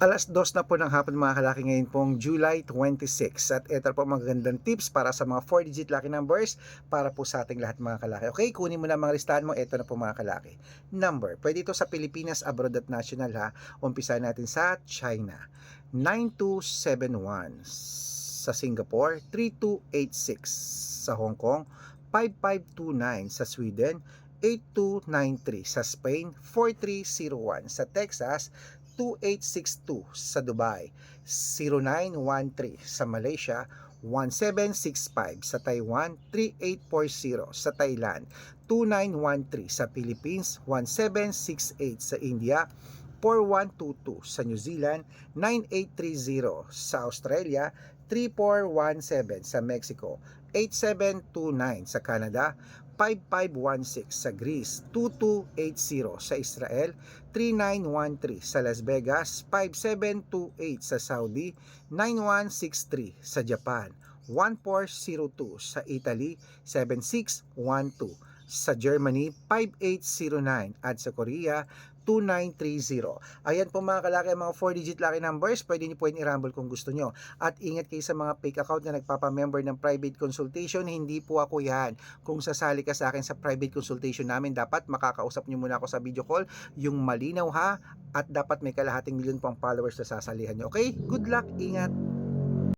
2:00 na po ng hapon mga kalaki, ngayon pong July 26, at ito po magagandang tips para sa mga 4-digit lucky numbers para po sa ating lahat mga kalaki. Okay, kunin mo na mga listahan mo. Ito na po mga kalaki. Number, pwede ito sa Pilipinas, abroad at national ha. Umpisahan natin sa China, 9271. Sa Singapore, 3286. Sa Hong Kong, 5529. Sa Sweden, 8293. Sa Spain, 4301. Sa Texas, 2862. Sa Dubai, 0913. Sa Malaysia, 1765. Sa Taiwan, 3840. Sa Thailand, 2913. Sa Philippines, 1768. Sa India, 4122. Sa New Zealand, 9830. Sa Australia, 3417. Sa Mexico, 8729. Sa Canada, 5516. Sa Greece, 2280. Sa Israel, 3913. Sa Las Vegas, 5728. Sa Saudi, 9163. Sa Japan, 1402. Sa Italy, 7612. Sa Germany, 5809. At sa Korea, 2930. Ayan po mga kalaki, mga 4-digit lucky numbers. Pwede niyo po yung i-rumble kung gusto nyo. At ingat kayo sa mga fake account na nagpapamember ng private consultation. Hindi po ako yan. Kung sasali ka sa akin sa private consultation namin, dapat makakausap nyo muna ako sa video call. Yung malinaw ha. At dapat may kalahating milyon pang followers na sasalihan nyo. Okay? Good luck. Ingat.